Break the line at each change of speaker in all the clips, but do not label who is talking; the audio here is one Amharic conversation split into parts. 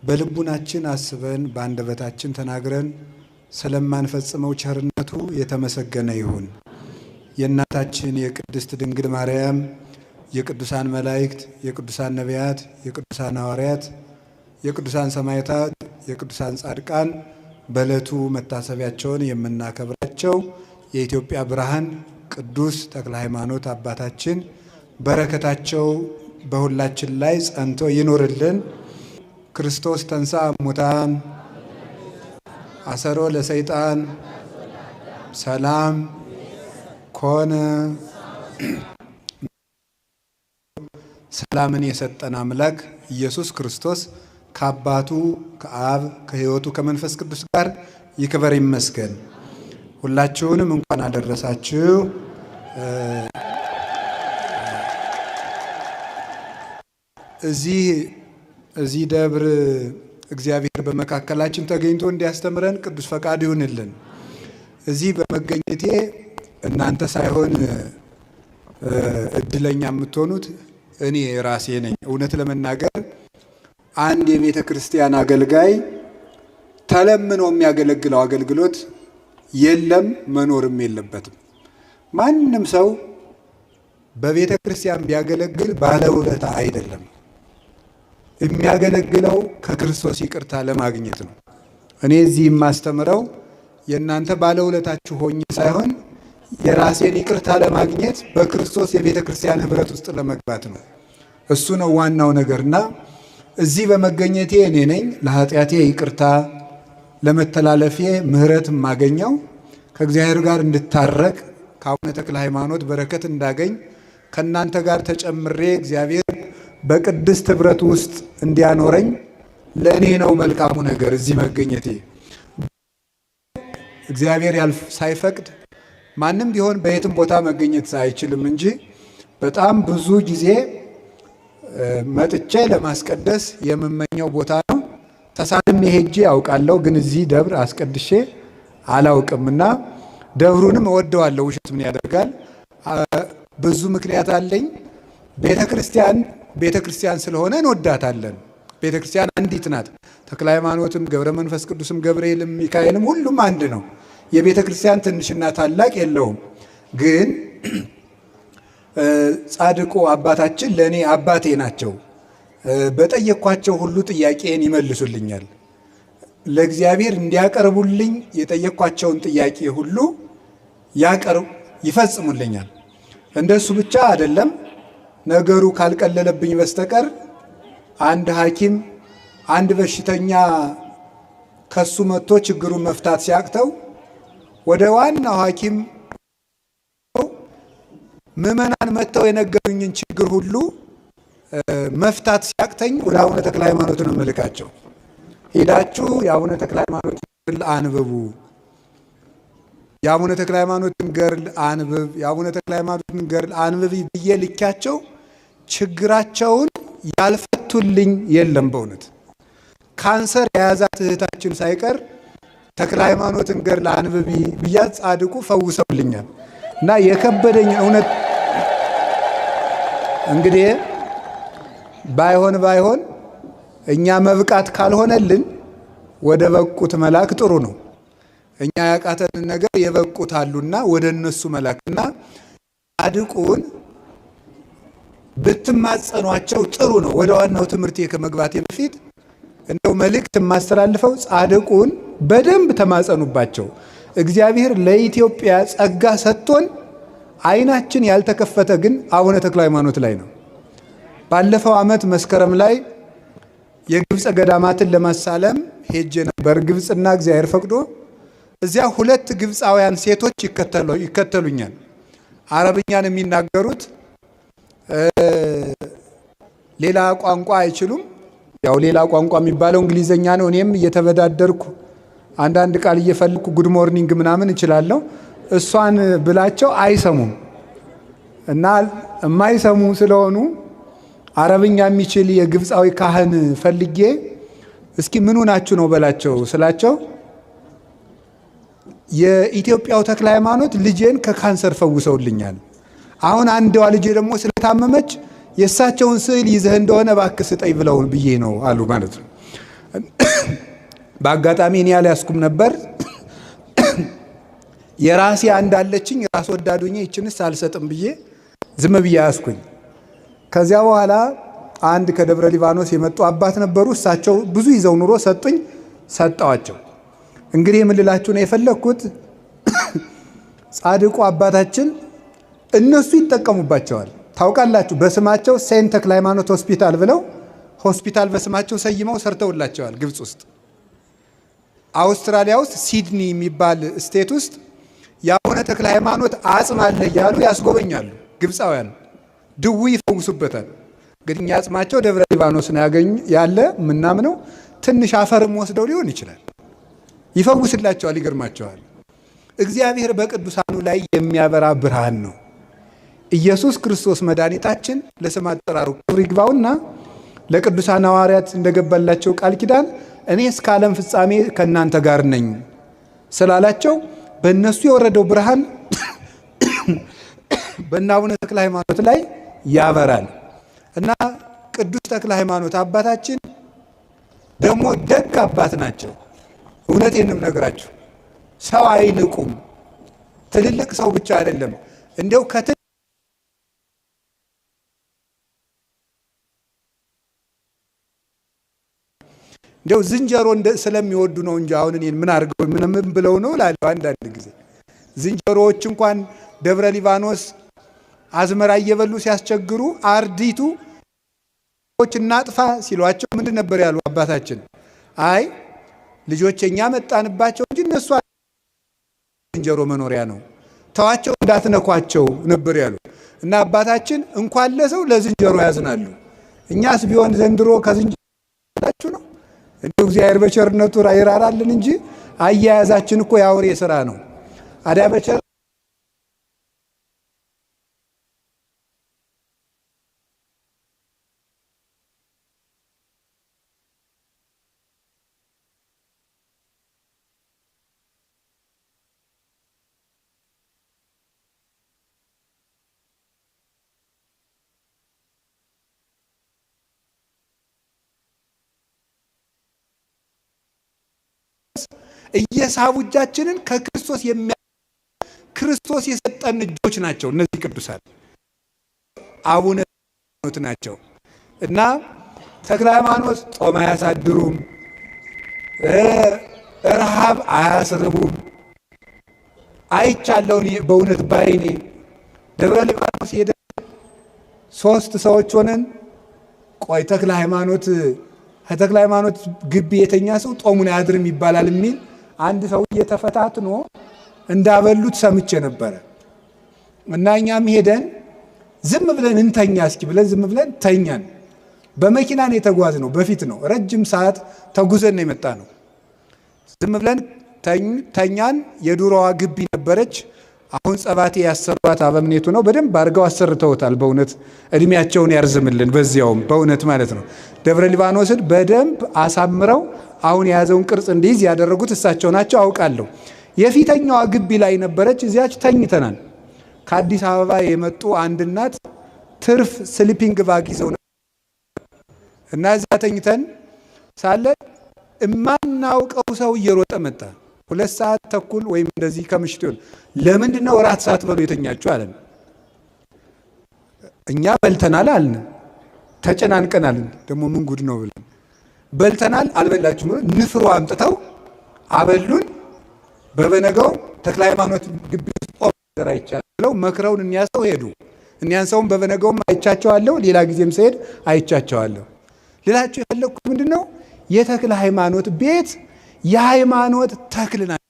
በልቡናችን አስበን በአንደበታችን ተናግረን ስለማንፈጽመው ቸርነቱ የተመሰገነ ይሁን። የእናታችን የቅድስት ድንግል ማርያም፣ የቅዱሳን መላእክት፣ የቅዱሳን ነቢያት፣ የቅዱሳን ሐዋርያት፣ የቅዱሳን ሰማዕታት፣ የቅዱሳን ጻድቃን በዕለቱ መታሰቢያቸውን የምናከብራቸው የኢትዮጵያ ብርሃን ቅዱስ ተክለ ሃይማኖት አባታችን በረከታቸው በሁላችን ላይ ጸንቶ ይኖርልን። ክርስቶስ ተንሥአ እሙታን አሰሮ ለሰይጣን ሰላም ኮነ። ሰላምን የሰጠን አምላክ ኢየሱስ ክርስቶስ ከአባቱ ከአብ ከሕይወቱ ከመንፈስ ቅዱስ ጋር ይክበር ይመስገን። ሁላችሁንም እንኳን አደረሳችሁ። እዚህ ደብር እግዚአብሔር በመካከላችን ተገኝቶ እንዲያስተምረን ቅዱስ ፈቃድ ይሁንልን። እዚህ በመገኘቴ እናንተ ሳይሆን እድለኛ የምትሆኑት እኔ ራሴ ነኝ። እውነት ለመናገር አንድ የቤተ ክርስቲያን አገልጋይ ተለምኖ የሚያገለግለው አገልግሎት የለም፣ መኖርም የለበትም። ማንም ሰው በቤተ ክርስቲያን ቢያገለግል ባለውለታ አይደለም። የሚያገለግለው ከክርስቶስ ይቅርታ ለማግኘት ነው። እኔ እዚህ የማስተምረው የእናንተ ባለውለታችሁ ሆኜ ሳይሆን የራሴን ይቅርታ ለማግኘት በክርስቶስ የቤተ ክርስቲያን ኅብረት ውስጥ ለመግባት ነው። እሱ ነው ዋናው ነገርና እዚህ በመገኘቴ እኔ ነኝ ለኃጢአቴ ይቅርታ ለመተላለፌ ምሕረት የማገኘው ከእግዚአብሔር ጋር እንድታረቅ ከአቡነ ተክለ ሃይማኖት በረከት እንዳገኝ ከእናንተ ጋር ተጨምሬ እግዚአብሔር በቅድስት ኅብረት ውስጥ እንዲያኖረኝ ለእኔ ነው መልካሙ ነገር እዚህ መገኘቴ። እግዚአብሔር ሳይፈቅድ ማንም ቢሆን በየትም ቦታ መገኘት አይችልም እንጂ በጣም ብዙ ጊዜ መጥቼ ለማስቀደስ የምመኘው ቦታ ነው። ተሳልሜ ሄጄ ያውቃለሁ፣ ግን እዚህ ደብር አስቀድሼ አላውቅምና ደብሩንም እወደዋለሁ። ውሸት ምን ያደርጋል? ብዙ ምክንያት አለኝ። ቤተ ክርስቲያን ስለሆነ እንወዳታለን። ቤተ ክርስቲያን አንዲት ናት። ተክለ ሃይማኖትም ገብረ መንፈስ ቅዱስም ገብርኤልም ሚካኤልም ሁሉም አንድ ነው። የቤተ ክርስቲያን ትንሽና ታላቅ የለውም። ግን ጻድቁ አባታችን ለእኔ አባቴ ናቸው። በጠየኳቸው ሁሉ ጥያቄን ይመልሱልኛል። ለእግዚአብሔር እንዲያቀርቡልኝ የጠየኳቸውን ጥያቄ ሁሉ ይፈጽሙልኛል። እንደሱ ብቻ አይደለም፣ ነገሩ ካልቀለለብኝ በስተቀር አንድ ሐኪም አንድ በሽተኛ ከሱ መጥቶ ችግሩን መፍታት ሲያቅተው ወደ ዋናው ሐኪም ምዕመናን መጥተው የነገሩኝን ችግር ሁሉ መፍታት ሲያቅተኝ ወደ አቡነ ተክለ ሃይማኖት ነው መልካቸው። ሄዳችሁ የአቡነ ተክለ ሃይማኖትን ገድል አንብቡ፣ የአቡነ ተክለ ሃይማኖትን ገድል አንብብ፣ የአቡነ ተክለ ሃይማኖትን ገድል አንብብ ብዬ ልኪያቸው ችግራቸውን ያልፈቱልኝ የለም። በእውነት ካንሰር የያዛት እህታችን ሳይቀር ተክለ ሃይማኖትን ገድል አንብቢ ብያት ጻድቁ ፈውሰውልኛል። እና የከበደኝ እውነት እንግዲህ ባይሆን እኛ መብቃት ካልሆነልን ወደ በቁት መላክ ጥሩ ነው። እኛ ያቃተንን ነገር የበቁት አሉና ወደ እነሱ መላክና ጻድቁን ብትማጸኗቸው ጥሩ ነው። ወደ ዋናው ትምህርት ከመግባቴ በፊት እንደው መልእክት የማስተላልፈው ጻድቁን በደንብ ተማጸኑባቸው። እግዚአብሔር ለኢትዮጵያ ጸጋ ሰጥቶን ዓይናችን ያልተከፈተ ግን አቡነ ተክለ ሃይማኖት ላይ ነው። ባለፈው ዓመት መስከረም ላይ የግብፅ ገዳማትን ለማሳለም ሄጄ ነበር። ግብፅና እግዚአብሔር ፈቅዶ እዚያ 2 ግብፃውያን ሴቶች ይከተሉኛል። አረብኛን የሚናገሩት ሌላ ቋንቋ አይችሉም። ያው ሌላ ቋንቋ የሚባለው እንግሊዘኛ ነው። እኔም እየተበዳደርኩ አንዳንድ ቃል እየፈለኩ ጉድ ሞርኒንግ ምናምን እችላለሁ። እሷን ብላቸው አይሰሙም እና የማይሰሙ ስለሆኑ አረብኛ የሚችል የግብፃዊ ካህን ፈልጌ እስኪ ምን ሆናችሁ ነው በላቸው ስላቸው የኢትዮጵያው ተክለ ሃይማኖት ልጄን ከካንሰር ፈውሰውልኛል። አሁን አንዷ ልጄ ደግሞ ስለታመመች የእሳቸውን ስዕል ይዘህ እንደሆነ እባክህ ስጠኝ ብለው ብዬ ነው አሉ ማለት ነው። በአጋጣሚ እኔ አልያዝኩም ነበር። የራሴ አንዳለችኝ ራስ ወዳዱኝ ይችንስ አልሰጥም ብዬ ዝም ብዬ ያዝኩኝ። ከዚያ በኋላ አንድ ከደብረ ሊባኖስ የመጡ አባት ነበሩ። እሳቸው ብዙ ይዘው ኑሮ ሰጡኝ፣ ሰጣዋቸው። እንግዲህ የምልላችሁ ነው የፈለኩት ጻድቁ አባታችን እነሱ ይጠቀሙባቸዋል። ታውቃላችሁ በስማቸው ሴንት ተክለ ሃይማኖት ሆስፒታል ብለው ሆስፒታል በስማቸው ሰይመው ሰርተውላቸዋል። ግብፅ ውስጥ፣ አውስትራሊያ ውስጥ ሲድኒ የሚባል ስቴት ውስጥ የአቡነ ተክለ ሃይማኖት አጽም አለ እያሉ ያስጎበኛሉ። ግብፃውያን ድዊ ይፈውሱበታል። እንግዲህ እኛ አጽማቸው ደብረ ሊባኖስ ነው ያለ ምናምነው። ትንሽ አፈርም ወስደው ሊሆን ይችላል ይፈውስላቸዋል። ይገርማቸዋል። እግዚአብሔር በቅዱሳኑ ላይ የሚያበራ ብርሃን ነው። ኢየሱስ ክርስቶስ መድኃኒታችን ለስም አጠራሩ ክብር ይግባውና ለቅዱሳን ሐዋርያት እንደገባላቸው ቃል ኪዳን እኔ እስከ ዓለም ፍጻሜ ከእናንተ ጋር ነኝ ስላላቸው በእነሱ የወረደው ብርሃን በእነ አቡነ ተክለ ሃይማኖት ላይ ያበራል እና ቅዱስ ተክለ ሃይማኖት አባታችን ደግሞ ደግ አባት ናቸው። እውነቴን ነው የምነግራችሁ። ሰው አይንቁም። ትልልቅ ሰው ብቻ አይደለም እንደው እንደው ዝንጀሮ ስለሚወዱ ነው እንጂ አሁን እኔን ምን አድርገው ምን ብለው ነው እላለሁ አንዳንድ ጊዜ። ዝንጀሮዎች እንኳን ደብረ ሊባኖስ አዝመራ እየበሉ ሲያስቸግሩ አርዲቱ እናጥፋ ሲሏቸው ምንድን ነበር ያሉ አባታችን? አይ ልጆች እኛ መጣንባቸው እንጂ እነሱ ዝንጀሮ መኖሪያ ነው፣ ተዋቸው እንዳትነኳቸው ነበር ያሉ እና አባታችን እንኳን ለሰው ለዝንጀሮ ያዝናሉ። እኛስ ቢሆን ዘንድሮ ከዝንጀሮ ነው እንደው እግዚአብሔር በቸርነቱ ይራራልን እንጂ አያያዛችን እኮ ያውሬ ስራ ነው። አዳ በቸር እየሳቡ እጃችንን ከክርስቶስ ክርስቶስ የሰጠን እጆች ናቸው እነዚህ ቅዱሳን አቡነ ናቸው እና ተክለ ሃይማኖት ጾም አያሳድሩም፣ ረሃብ አያስርቡም። አይቻለሁ በእውነት ባይኔ ደብረ ሊባኖስ ሄደ 3 ሰዎች ሆነን ቆይ ተክለ ሃይማኖት ከተክለ ሃይማኖት ግቢ የተኛ ሰው ጦሙን አያድርም ይባላል የሚል አንድ ሰው እየተፈታትኖ እንዳበሉት ሰምቼ ነበረ እና እኛም ሄደን ዝም ብለን እንተኛ እስኪ ብለን ዝም ብለን ተኛን። በመኪና ነው የተጓዝነው፣ በፊት ነው ረጅም ሰዓት ተጉዘን ነው የመጣ ነው። ዝም ብለን ተኛን። የዱሮዋ ግቢ ነበረች። አሁን ጸባቴ ያሰሯት አበምኔቱ ነው። በደንብ አድርገው አሰርተውታል። በእውነት እድሜያቸውን ያርዝምልን። በዚያውም በእውነት ማለት ነው ደብረ ሊባኖስን በደንብ አሳምረው አሁን የያዘውን ቅርጽ እንዲይዝ ያደረጉት እሳቸው ናቸው አውቃለሁ። የፊተኛዋ ግቢ ላይ ነበረች። እዚያች ተኝተናል። ከአዲስ አበባ የመጡ አንድ እናት ትርፍ ስሊፒንግ ባግ ይዘው እና እዚያ ተኝተን ሳለ እማናውቀው ሰው እየሮጠ መጣ። 2 ሰዓት ተኩል ወይም እንደዚህ ከምሽቱ ይሆን። ለምንድን ነው እራት ሳትበሉ የተኛችሁ አለን። እኛ በልተናል አልን፣ ተጨናንቀናል። ደግሞ ምን ጉድ ነው ብለን በልተናል አልበላችሁም ብለው ንፍሮ አምጥተው አበሉን። በበነጋው ተክለ ሃይማኖት ግቢ ውስጥ ቆም አይቻል ብለው መክረውን እኒያሰው ሄዱ። እኒያንሰውም በበነጋውም አይቻቸዋለሁ፣ ሌላ ጊዜም ስሄድ አይቻቸዋለሁ። ሌላቸው የፈለኩት ምንድነው የተክለ ሃይማኖት ቤት የሃይማኖት ተክል ናቸው።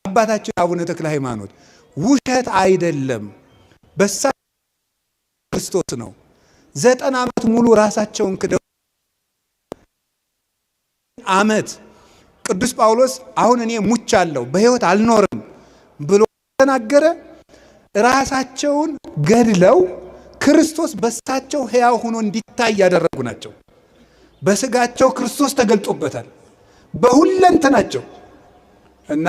አባታችን አቡነ ተክለ ሃይማኖት ውሸት አይደለም፣ በሳ ክርስቶስ ነው። 90 ዓመት ሙሉ ራሳቸውን ክደው ዓመት ቅዱስ ጳውሎስ አሁን እኔ ሙቻለሁ በሕይወት አልኖርም ብሎ ተናገረ። ራሳቸውን ገድለው ክርስቶስ በሳቸው ሕያው ሆኖ እንዲታይ ያደረጉ ናቸው። በስጋቸው ክርስቶስ ተገልጦበታል በሁለንተናቸው እና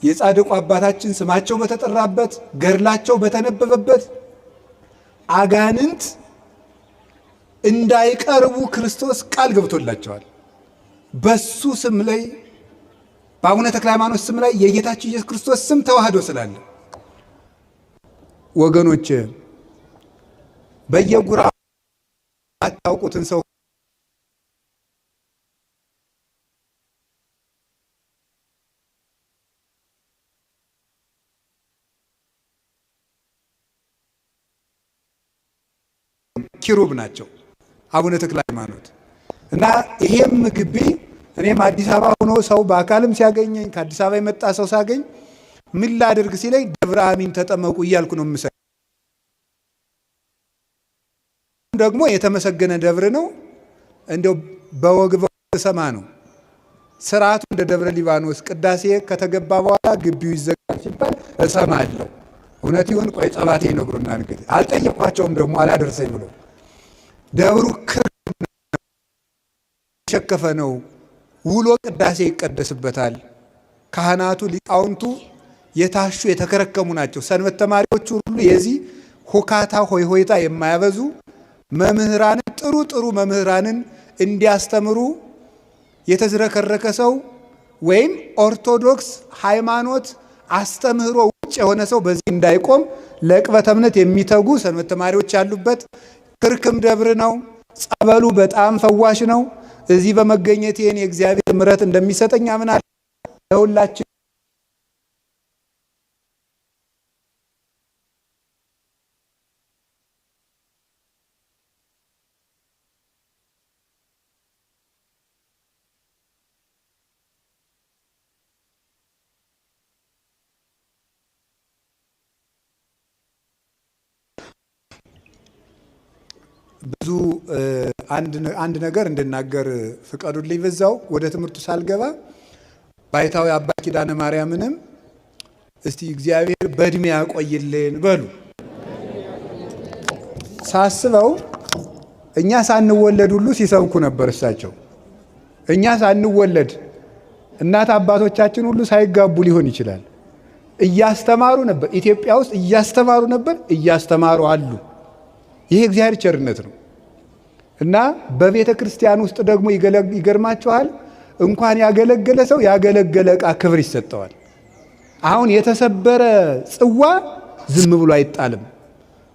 የጻድቁ አባታችን ስማቸው በተጠራበት ገድላቸው በተነበበበት አጋንንት እንዳይቀርቡ ክርስቶስ ቃል ገብቶላቸዋል። በሱ ስም ላይ በአቡነ ተክለ ሃይማኖት ስም ላይ የጌታችን ኢየሱስ ክርስቶስ ስም ተዋህዶ ስላለ ወገኖች በየጉራ አታውቁትን ሰው ኪሩብ ናቸው አቡነ ተክለ ሃይማኖት እና ይሄም ግቢ እኔም አዲስ አበባ ሆኖ ሰው በአካልም ሲያገኘኝ ከአዲስ አበባ የመጣ ሰው ሳገኝ ምን ላድርግ ሲለኝ ደብረ አሚን ተጠመቁ እያልኩ ነው የምሰ ደግሞ የተመሰገነ ደብር ነው። እንደው በወግ በሰማ ነው ስርዓቱ እንደ ደብረ ሊባኖስ ቅዳሴ ከተገባ በኋላ ግቢው ይዘጋል ሲባል እሰማለሁ። እውነት ይሁን ቆይ ጸባቴ ነግሩና እንግዲህ አልጠየኳቸውም ደግሞ አላደርሰኝ ብሎ ደብሩ ሸከፈ ነው። ውሎ ቅዳሴ ይቀደስበታል። ካህናቱ ሊቃውንቱ የታሹ የተከረከሙ ናቸው። ሰንበት ተማሪዎቹ ሁሉ የዚህ ሁካታ ሆይሆይታ የማያበዙ መምህራንን ጥሩ መምህራንን እንዲያስተምሩ የተዝረከረከ ሰው ወይም ኦርቶዶክስ ሃይማኖት አስተምህሮ ውጭ የሆነ ሰው በዚህ እንዳይቆም ለዕቅበተ እምነት የሚተጉ ሰንበት ተማሪዎች ያሉበት ክርክም ደብር ነው። ጸበሉ በጣም ፈዋሽ ነው። እዚህ በመገኘት ይሄን የእግዚአብሔር ምሕረት እንደሚሰጠኝ አምናለሁ። ለሁላችን ብዙ አንድ ነገር እንድናገር ፍቀዱልኝ። በዛው ወደ ትምህርቱ ሳልገባ ባይታዊ አባ ኪዳነ ማርያምንም እስቲ እግዚአብሔር በእድሜ ያቆይልን በሉ። ሳስበው እኛ ሳንወለድ ሁሉ ሲሰብኩ ነበር እሳቸው። እኛ ሳንወለድ እናት አባቶቻችን ሁሉ ሳይጋቡ ሊሆን ይችላል እያስተማሩ ነበር። ኢትዮጵያ ውስጥ እያስተማሩ ነበር፣ እያስተማሩ አሉ። ይሄ እግዚአብሔር ቸርነት ነው እና በቤተ ክርስቲያን ውስጥ ደግሞ ይገርማችኋል፣ እንኳን ያገለገለ ሰው ያገለገለ ዕቃ ክብር ይሰጠዋል። አሁን የተሰበረ ጽዋ ዝም ብሎ አይጣልም፣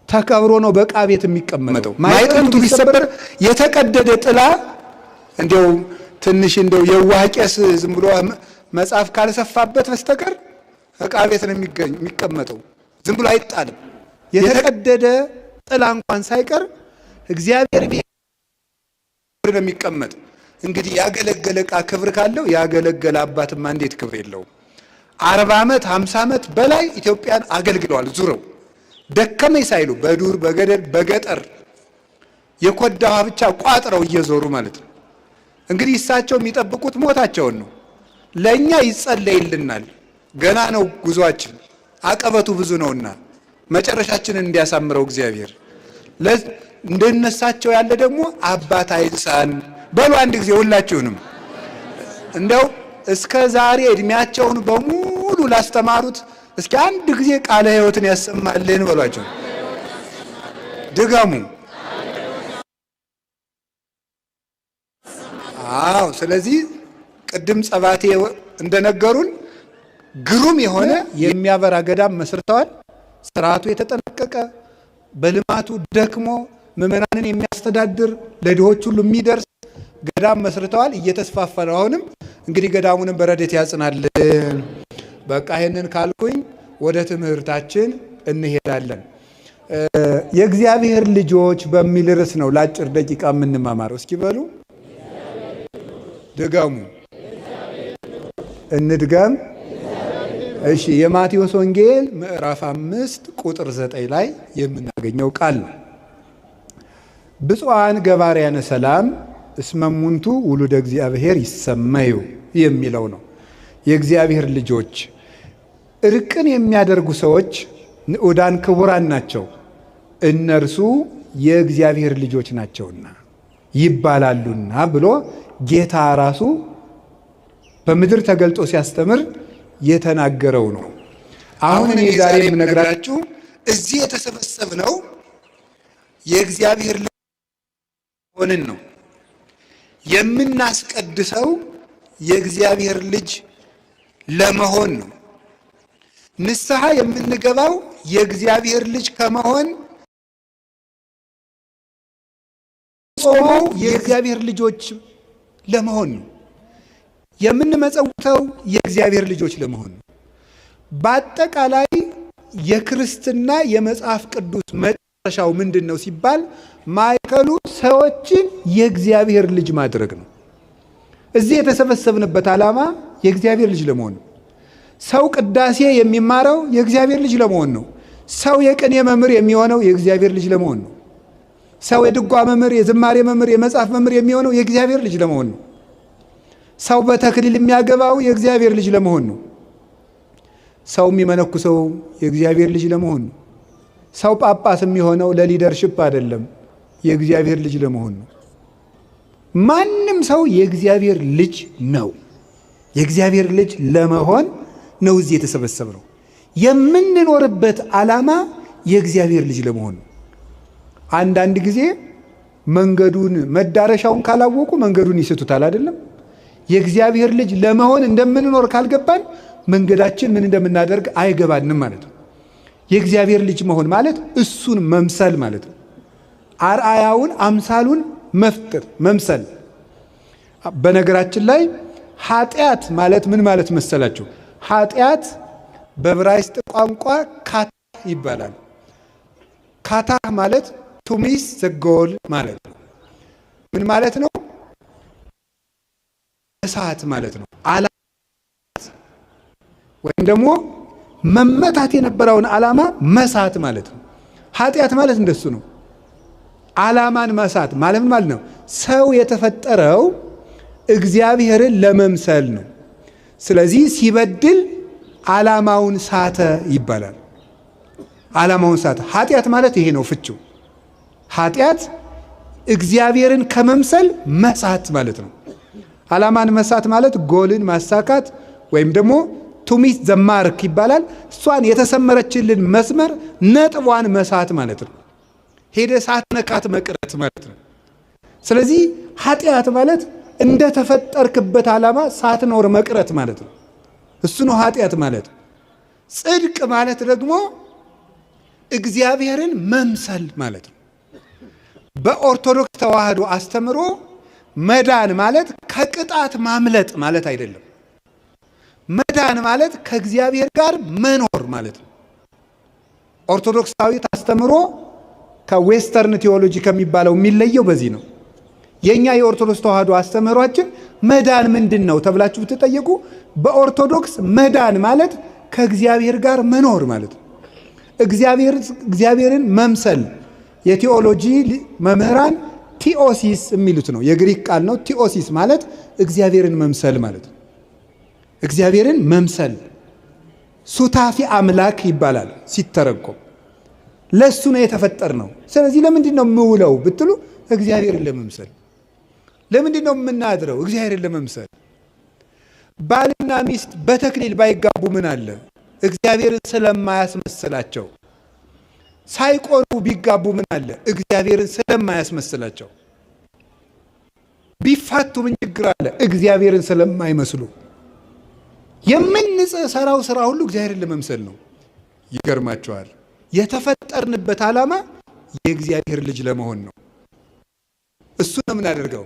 ተከብሮ ነው በዕቃ ቤት የሚቀመጠው። ማይጠንቱ ቢሰበር የተቀደደ ጥላ እንደው ትንሽ እንደው የዋህ ቄስ ዝም ብሎ መጽሐፍ ካልሰፋበት በስተቀር ዕቃ ቤት ነው የሚቀመጠው፣ ዝም ብሎ አይጣልም። የተቀደደ ጥላ እንኳን ሳይቀር እግዚአብሔር ቤት ነው የሚቀመጥ። እንግዲህ ያገለገለ ዕቃ ክብር ካለው ያገለገለ አባትማ እንዴት ክብር የለውም? 40 ዓመት 50 ዓመት በላይ ኢትዮጵያን አገልግለዋል። ዙረው ደከመኝ ሳይሉ በዱር በገደል በገጠር የኮዳ ውሃ ብቻ ቋጥረው እየዞሩ ማለት ነው። እንግዲህ እሳቸው የሚጠብቁት ሞታቸውን ነው። ለእኛ ይጸለይልናል። ገና ነው ጉዟችን፣ አቀበቱ ብዙ ነውና መጨረሻችንን እንዲያሳምረው እግዚአብሔር እንደነሳቸው ያለ ደግሞ አባት አይንሳን በሉ። አንድ ጊዜ ሁላችሁንም እንደው እስከ ዛሬ እድሜያቸውን በሙሉ ላስተማሩት እስኪ አንድ ጊዜ ቃለ ሕይወትን ያሰማልን በሏቸው። ድገሙ። አዎ። ስለዚህ ቅድም ጸባቴ እንደነገሩን ግሩም የሆነ የሚያበራ ገዳም መስርተዋል። ስርዓቱ የተጠናቀቀ በልማቱ ደክሞ ምዕመናንን የሚያስተዳድር ለድሆች ሁሉ የሚደርስ ገዳም መስርተዋል። እየተስፋፋ ነው። አሁንም እንግዲህ ገዳሙንም በረድኤት ያጽናልን። በቃ ይሄንን ካልኩኝ ወደ ትምህርታችን እንሄዳለን። የእግዚአብሔር ልጆች በሚል ርዕስ ነው ለአጭር ደቂቃ የምንማማረው። እስኪ በሉ ድገሙ። እንድገም። እሺ። የማቴዎስ ወንጌል ምዕራፍ 5 ቁጥር 9 ላይ የምናገኘው ቃል ነው። ብፁዓን ገባርያነ ሰላም እስመ እሙንቱ ውሉደ እግዚአብሔር ይሰመዩ የሚለው ነው። የእግዚአብሔር ልጆች እርቅን የሚያደርጉ ሰዎች ንዑዳን ክቡራን ናቸው፣ እነርሱ የእግዚአብሔር ልጆች ናቸውና ይባላሉና ብሎ ጌታ ራሱ በምድር ተገልጦ ሲያስተምር የተናገረው ነው። አሁን እኔ ዛሬ የምነግራችሁ እዚህ የተሰበሰብነው የእግዚአብሔር ልጅ ሆነን ነው። የምናስቀድሰው የእግዚአብሔር ልጅ ለመሆን ነው። ንስሐ የምንገባው የእግዚአብሔር ልጅ ከመሆን፣ ጾመው የእግዚአብሔር ልጆች ለመሆን ነው። የምንመጸውተው የእግዚአብሔር ልጆች ለመሆን ነው። በአጠቃላይ የክርስትና የመጽሐፍ ቅዱስ መጨረሻው ምንድን ነው ሲባል ማዕከሉ ሰዎችን የእግዚአብሔር ልጅ ማድረግ ነው። እዚህ የተሰበሰብንበት ዓላማ የእግዚአብሔር ልጅ ለመሆን ነው። ሰው ቅዳሴ የሚማረው የእግዚአብሔር ልጅ ለመሆን ነው። ሰው የቅኔ መምህር የሚሆነው የእግዚአብሔር ልጅ ለመሆን ነው። ሰው የድጓ መምህር፣ የዝማሬ መምህር፣ የመጽሐፍ መምህር የሚሆነው የእግዚአብሔር ልጅ ለመሆን ነው። ሰው በተክሊል የሚያገባው የእግዚአብሔር ልጅ ለመሆን ነው። ሰው የሚመነኩሰው የእግዚአብሔር ልጅ ለመሆን ነው። ሰው ጳጳስ የሚሆነው ለሊደርሽፕ አይደለም፣ የእግዚአብሔር ልጅ ለመሆን ነው። ማንም ሰው የእግዚአብሔር ልጅ ነው። የእግዚአብሔር ልጅ ለመሆን ነው እዚህ የተሰበሰብነው። የምንኖርበት ዓላማ የእግዚአብሔር ልጅ ለመሆን ነው። አንዳንድ ጊዜ መንገዱን መዳረሻውን ካላወቁ መንገዱን ይስቱታል አይደለም? የእግዚአብሔር ልጅ ለመሆን እንደምንኖር ካልገባን መንገዳችን ምን እንደምናደርግ አይገባንም ማለት ነው። የእግዚአብሔር ልጅ መሆን ማለት እሱን መምሰል ማለት ነው። አርአያውን አምሳሉን መፍጠር መምሰል። በነገራችን ላይ ኃጢአት ማለት ምን ማለት መሰላችሁ? ኃጢአት በዕብራይስጥ ቋንቋ ካታ ይባላል። ካታ ማለት ቱሚስ ዘጎል ማለት ነው። ምን ማለት ነው? እሳት ማለት ነው። ወይም ደግሞ መመታት የነበረውን ዓላማ መሳት ማለት ነው። ኃጢአት ማለት እንደሱ ነው። ዓላማን መሳት ማለት ምን ማለት ነው? ሰው የተፈጠረው እግዚአብሔርን ለመምሰል ነው። ስለዚህ ሲበድል ዓላማውን ሳተ ይባላል። ዓላማውን ሳተ። ኃጢአት ማለት ይሄ ነው ፍቺው። ኃጢአት እግዚአብሔርን ከመምሰል መሳት ማለት ነው። ዓላማን መሳት ማለት ጎልን ማሳካት ወይም ደግሞ ቱሚት ዘማርክ ይባላል። እሷን የተሰመረችልን መስመር ነጥቧን መሳት ማለት ነው። ሄደ ሳትነካት መቅረት ማለት ነው። ስለዚህ ኃጢአት ማለት እንደ ተፈጠርክበት ዓላማ ሳትኖር መቅረት ማለት ነው። እሱ ነው ኃጢአት ማለት። ጽድቅ ማለት ደግሞ እግዚአብሔርን መምሰል ማለት ነው። በኦርቶዶክስ ተዋህዶ አስተምሮ መዳን ማለት ከቅጣት ማምለጥ ማለት አይደለም። መዳን ማለት ከእግዚአብሔር ጋር መኖር ማለት ነው። ኦርቶዶክሳዊ አስተምሮ ከዌስተርን ቴዎሎጂ ከሚባለው የሚለየው በዚህ ነው። የኛ የኦርቶዶክስ ተዋህዶ አስተምህሯችን መዳን ምንድን ነው ተብላችሁ ብትጠየቁ በኦርቶዶክስ መዳን ማለት ከእግዚአብሔር ጋር መኖር ማለት ነው። እግዚአብሔርን መምሰል የቴዎሎጂ መምህራን ቲኦሲስ የሚሉት ነው። የግሪክ ቃል ነው። ቲኦሲስ ማለት እግዚአብሔርን መምሰል ማለት ነው። እግዚአብሔርን መምሰል ሱታፊ አምላክ ይባላል ሲተረጎም። ለሱ ነው የተፈጠር ነው። ስለዚህ ለምንድን ነው የምውለው ብትሉ እግዚአብሔርን ለመምሰል። ለምንድን ነው የምናድረው? እግዚአብሔርን ለመምሰል። ባልና ሚስት በተክሊል ባይጋቡ ምን አለ? እግዚአብሔርን ስለማያስመስላቸው። ሳይቆርቡ ቢጋቡ ምን አለ? እግዚአብሔርን ስለማያስመስላቸው። ቢፋቱ ምን ችግር አለ? እግዚአብሔርን ስለማይመስሉ። የምንሰራው ስራ ሁሉ እግዚአብሔርን ለመምሰል ነው። ይገርማቸዋል። የተፈጠርንበት ዓላማ የእግዚአብሔር ልጅ ለመሆን ነው። እሱ ነው የምናደርገው።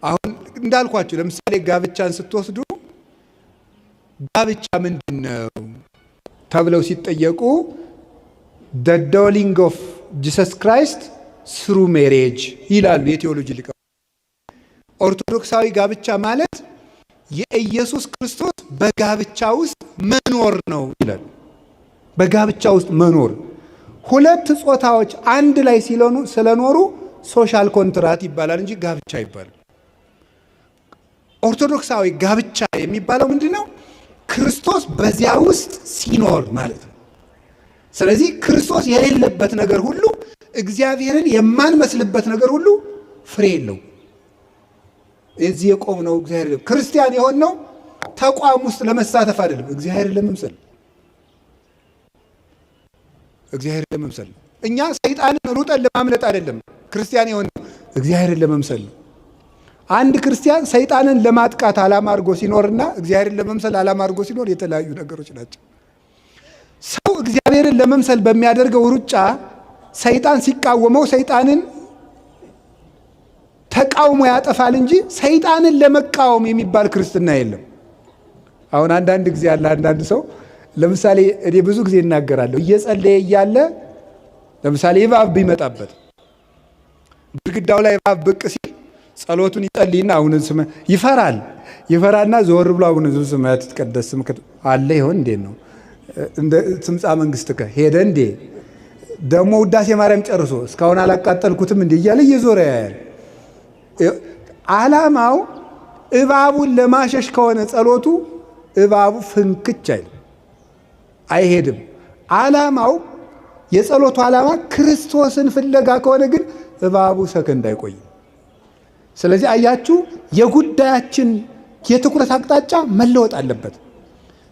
አሁን እንዳልኳችሁ ለምሳሌ ጋብቻን ስትወስዱ ጋብቻ ምንድን ነው ተብለው ሲጠየቁ the dwelling of Jesus Christ through marriage ይላሉ የቴዎሎጂ ሊቃውንት። ኦርቶዶክሳዊ ጋብቻ ማለት የኢየሱስ ክርስቶስ በጋብቻ ውስጥ መኖር ነው ይላል። በጋብቻ ውስጥ መኖር ሁለት ጾታዎች አንድ ላይ ስለኖሩ ሶሻል ኮንትራት ይባላል እንጂ ጋብቻ አይባልም። ኦርቶዶክሳዊ ጋብቻ የሚባለው ምንድነው? ክርስቶስ በዚያ ውስጥ ሲኖር ማለት ነው። ስለዚህ ክርስቶስ የሌለበት ነገር ሁሉ፣ እግዚአብሔርን የማንመስልበት ነገር ሁሉ ፍሬ የለው። እዚህ የቆምነው እግዚአብሔር ክርስቲያን የሆነው ተቋም ውስጥ ለመሳተፍ አይደለም፣ እግዚአብሔርን ለመምሰል እኛ ሰይጣንን ሩጠን ለማምለጥ አይደለም ክርስቲያን የሆነው፣ እግዚአብሔርን ለመምሰል ነው። አንድ ክርስቲያን ሰይጣንን ለማጥቃት ዓላማ አድርጎ ሲኖርና እግዚአብሔርን ለመምሰል ዓላማ አድርጎ ሲኖር የተለያዩ ነገሮች ናቸው። ሰው እግዚአብሔርን ለመምሰል በሚያደርገው ሩጫ ሰይጣን ሲቃወመው ሰይጣንን ተቃውሞ ያጠፋል እንጂ ሰይጣንን ለመቃወም የሚባል ክርስትና የለም። አሁን አንዳንድ ጊዜ ያለ አንዳንድ ሰው ለምሳሌ እኔ ብዙ ጊዜ እናገራለሁ። እየጸለየ እያለ ለምሳሌ እባብ ቢመጣበት ግድግዳው ላይ እባብ ብቅ ሲል ጸሎቱን ይጸልይና አሁን ስም ይፈራና ዘወር ብሎ አሁን ስም ያትቀደስ ስም አለ ይሆን እንዴ ነው እንደ ትምጻ መንግስትከ ሄደ እንዴ ደሞ ውዳሴ ማርያም ጨርሶ እስካሁን አላቃጠልኩትም እንዴ እያለ እየዞረ ያያል። ዓላማው እባቡን ለማሸሽ ከሆነ ጸሎቱ እባቡ ፍንክች አይሄድም። ዓላማው የጸሎቱ ዓላማ ክርስቶስን ፍለጋ ከሆነ ግን እባቡ ሰከንድ አይቆይም። ስለዚህ አያችሁ የጉዳያችን የትኩረት አቅጣጫ መለወጥ አለበት።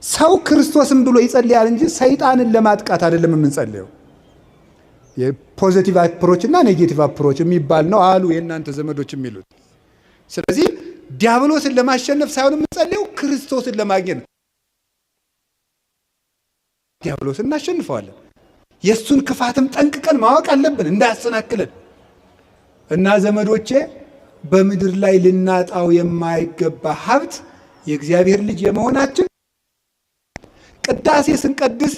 ሰው ክርስቶስን ብሎ ይጸልያል እንጂ ሰይጣንን ለማጥቃት አይደለም የምንጸልየው። የፖዚቲቭ አፕሮች እና ኔጌቲቭ አፕሮች የሚባል ነው አሉ የእናንተ ዘመዶች የሚሉት። ስለዚህ ዲያብሎስን ለማሸነፍ ሳይሆን የምንጸልየው ክርስቶስን ለማግኘት ነው። ዲያብሎስን እናሸንፈዋለን። የእሱን ክፋትም ጠንቅቀን ማወቅ አለብን እንዳያሰናክለን። እና ዘመዶቼ በምድር ላይ ልናጣው የማይገባ ሀብት የእግዚአብሔር ልጅ የመሆናችን ቅዳሴ ስንቀድስ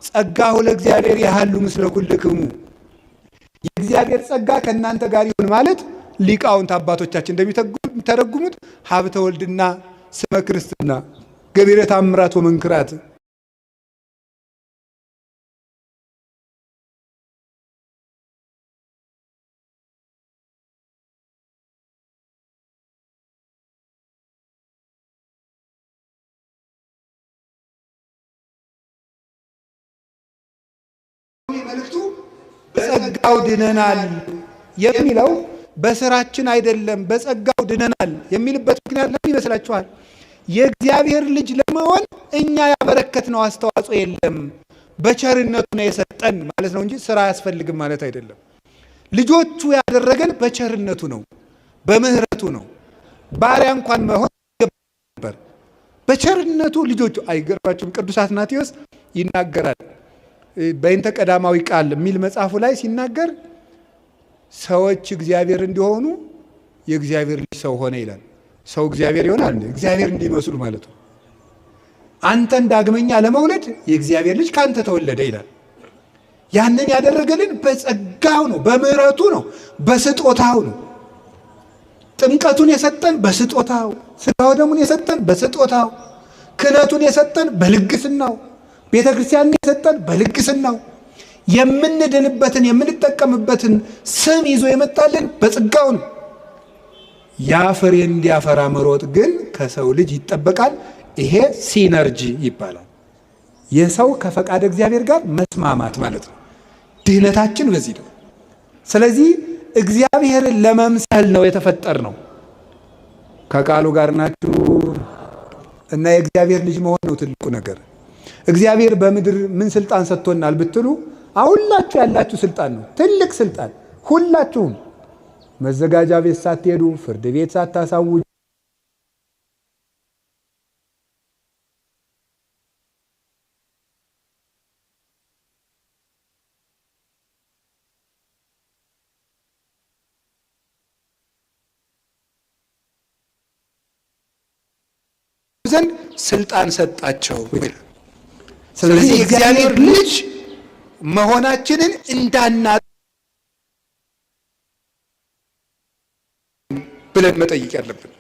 ጸጋሁ ለእግዚአብሔር ያህሉ ምስለ ኩልክሙ የእግዚአብሔር ጸጋ ከእናንተ ጋር ይሁን ማለት ሊቃውንት አባቶቻችን እንደሚተረጉሙት ሀብተ ወልድና ስመ ክርስትና ገቢረ ተአምራት ወመንክራት መልእክቱ በጸጋው ድነናል የሚለው በስራችን አይደለም፣ በጸጋው ድነናል የሚልበት ምክንያት ለምን ይመስላችኋል? የእግዚአብሔር ልጅ ለመሆን እኛ ያበረከትነው አስተዋጽኦ የለም፣ በቸርነቱ ነው የሰጠን ማለት ነው እንጂ ስራ አያስፈልግም ማለት አይደለም። ልጆቹ ያደረገን በቸርነቱ ነው፣ በምህረቱ ነው። ባሪያ እንኳን መሆን ነበር፣ በቸርነቱ ልጆቹ። አይገርማችሁም? ቅዱስ አትናቴዎስ ይናገራል በእንተ ቀዳማዊ ቃል የሚል መጽሐፉ ላይ ሲናገር ሰዎች እግዚአብሔር እንዲሆኑ የእግዚአብሔር ልጅ ሰው ሆነ ይላል። ሰው እግዚአብሔር ይሆናል እግዚአብሔር እንዲመስሉ ማለት ነው። አንተን ዳግመኛ ለመውለድ የእግዚአብሔር ልጅ ካንተ ተወለደ ይላል። ያንን ያደረገልን በጸጋው ነው፣ በምህረቱ ነው፣ በስጦታው ነው። ጥምቀቱን የሰጠን በስጦታው፣ ስጋው ደሙን የሰጠን በስጦታው፣ ክህነቱን የሰጠን በልግስናው፣ ቤተ ክርስቲያንን የሰጠን በልግስናው፣ የምንድንበትን የምንጠቀምበትን ስም ይዞ የመጣልን በጸጋው ነው። ያ ፍሬ እንዲያፈራ መሮጥ ግን ከሰው ልጅ ይጠበቃል። ይሄ ሲነርጂ ይባላል። የሰው ከፈቃድ እግዚአብሔር ጋር መስማማት ማለት ነው። ድህነታችን በዚህ ነው። ስለዚህ እግዚአብሔርን ለመምሰል ነው የተፈጠር ነው። ከቃሉ ጋር ናችሁ እና የእግዚአብሔር ልጅ መሆን ነው ትልቁ ነገር። እግዚአብሔር በምድር ምን ስልጣን ሰጥቶናል ብትሉ ሁላችሁ ያላችሁ ስልጣን ነው፣ ትልቅ ስልጣን። ሁላችሁም መዘጋጃ ቤት ሳትሄዱ፣ ፍርድ ቤት ሳታሳውጁ፣ ዘንድ ስልጣን ሰጣቸው። ስለዚህ የእግዚአብሔር ልጅ መሆናችንን እንዳና ብለን መጠየቅ ያለብን።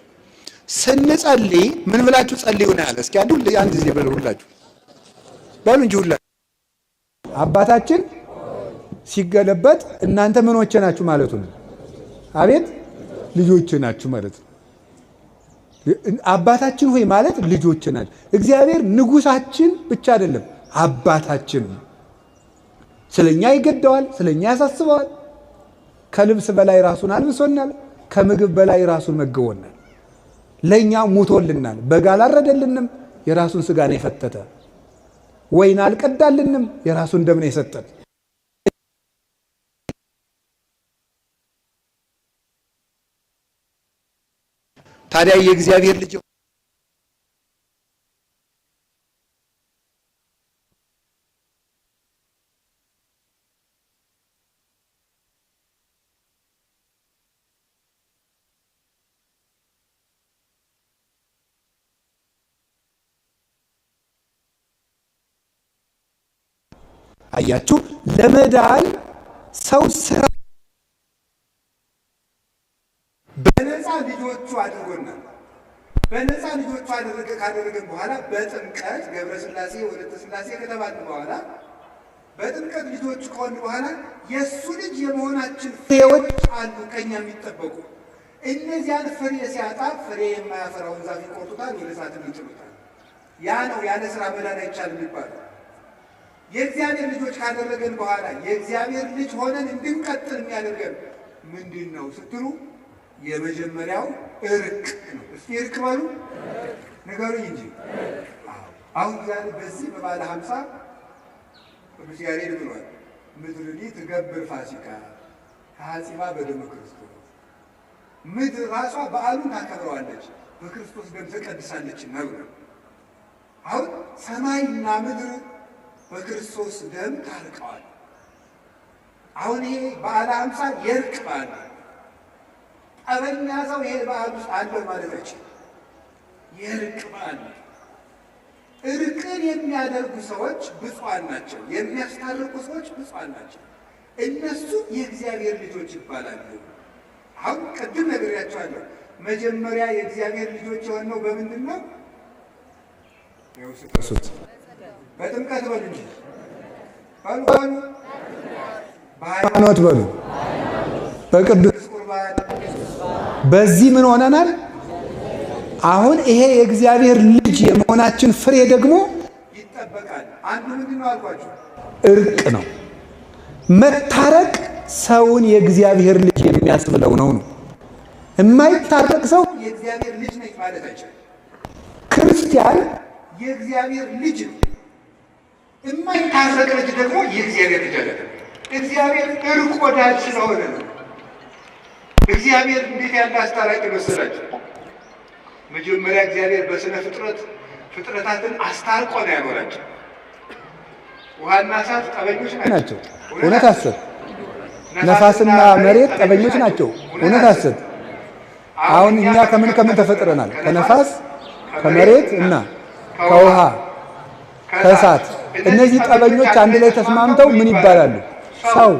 ስንጸልይ ምን ብላችሁ ጸልዩ ነው ያለ? እስኪ አንድ ጊዜ በሉ ሁላችሁ በሉ እንጂ ሁላችሁ አባታችን ሲገለበጥ እናንተ ምኖቼ ናችሁ ማለቱ ነው። አቤት ልጆቼ ናችሁ ማለት ነው። አባታችን ሆይ ማለት ልጆቼ ናችሁ። እግዚአብሔር ንጉሳችን ብቻ አይደለም አባታችን ነው። ስለኛ ይገደዋል፣ ስለኛ ያሳስበዋል። ከልብስ በላይ ራሱን አልብሶናል፣ ከምግብ በላይ ራሱን መግቦናል። ለኛ ሙቶልናል። በግ አላረደልንም፣ የራሱን ስጋ ነው የፈተተ። ወይን አልቀዳልንም፣ የራሱን ደም ነው የሰጠን። ታዲያ የእግዚአብሔር ልጅ አያችሁ፣ ለመዳን ሰው ስራ በነፃ ልጆቹ አድርጎናል። በነፃ ልጆቹ ካደረገን በኋላ በጥምቀት ገብረ ሥላሴ ወለተ ሥላሴ ከተባልን በኋላ በጥምቀት ልጆቹ ከሆን በኋላ የእሱ ልጅ የመሆናችን ፍሬዎች አሉ ከኛ የሚጠበቁ። እነዚያን ፍሬ ሲያጣ ፍሬ የማያፈራውን ዛፍ ይቆርጡታል፣ ወደ እሳት ይጥሉታል። ያ ነው ያለ ስራ መዳን አይቻልም ይባላል። የእግዚአብሔር ልጆች ካደረገን በኋላ የእግዚአብሔር ልጅ ሆነን እንድንቀጥል የሚያደርገን ምንድን ነው ስትሉ የመጀመሪያው እርቅ ነው። እስቲ እርቅ በሉ ንገሩኝ እንጂ። አሁን ዛሬ በዚህ በባለ 50 ቅዱስ ያሬድ ብሏል፣ ምድርኒ ትገብር ፋሲካ ከሐጺባ በደመ ክርስቶስ። ምድር ራሷ በዓሉን ታከብረዋለች፣ በክርስቶስ ደም ተቀድሳለች ነው። አሁን ሰማይና ምድር በክርስቶስ ደም ታርቀዋል። አሁን ይሄ በዓለ 50 የእርቅ በዓል ነው። ጠበኛ ሰው ይሄ በዓል ውስጥ አለው ማለት አይችልም። የእርቅ በዓል ነው። እርቅን የሚያደርጉ ሰዎች ብፁዓን ናቸው። የሚያስታርቁ ሰዎች ብፁዓን ናቸው። እነሱ የእግዚአብሔር ልጆች ይባላሉ። አሁን ቅድም ነግሬያቸዋለሁ። መጀመሪያ የእግዚአብሔር ልጆች የሆነው በምንድን ነው? በጥምቀት በሉ እንጂ በሉ በሃይማኖት በሉ በቅዱስ ቁርባን። በዚህ ምን ሆነናል? አሁን ይሄ የእግዚአብሔር ልጅ የመሆናችን ፍሬ ደግሞ ይጠበቃል። አንዱ ምንድን ነው አልኳችሁ? እርቅ ነው። መታረቅ ሰውን የእግዚአብሔር ልጅ የሚያስብለው ነው። የማይታረቅ ሰው የእግዚአብሔር ልጅ ነኝ ማለት አይችልም። ክርስቲያን የእግዚአብሔር ልጅ ነው። የማይታረቅ ልጅ ደግሞ የእግዚአብሔር ልጅ አይደለም። እግዚአብሔር እርቅ ወዳጅ ስለሆነ ነው። እግዚአብሔር እንዴት ያለ አስታራቂ መሰላችሁ? መጀመሪያ እግዚአብሔር በስነ ፍጥረታትን አስታርቆ ነው ያኖራቸው። ውሃና እሳት ጠበኞች ናቸው፣ እውነት ሐሰት። ነፋስና መሬት ጠበኞች ናቸው፣ እውነት ሐሰት። አሁን እኛ ከምን ተፈጥረናል? ከነፋስ ከመሬት እና ከውሃ ከእሳት። እነዚህ ጠበኞች አንድ ላይ ተስማምተው ምን ይባላሉ? ሰው።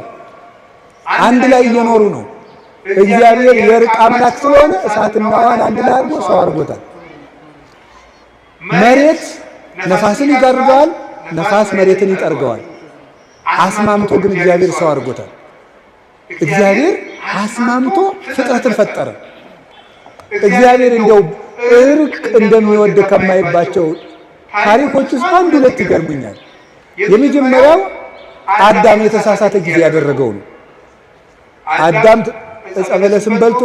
አንድ ላይ እየኖሩ ነው። እግዚአብሔር የእርቅ አምላክ ስለሆነ እሳትና ውሃን አንድ ላይ አድርጎ ሰው አድርጎታል። መሬት ነፋስን ይጋርደዋል፣ ነፋስ መሬትን ይጠርገዋል። አስማምቶ ግን እግዚአብሔር ሰው አድርጎታል። እግዚአብሔር አስማምቶ ፍጥረትን ፈጠረ። እግዚአብሔር እንደው እርቅ እንደሚወድ ከማይባቸው ታሪኮች ውስጥ አንድ ሁለት ይገርሙኛል። የመጀመሪያው አዳም የተሳሳተ ጊዜ ያደረገው ነው። አዳም ዕፀ በለስን በልቶ፣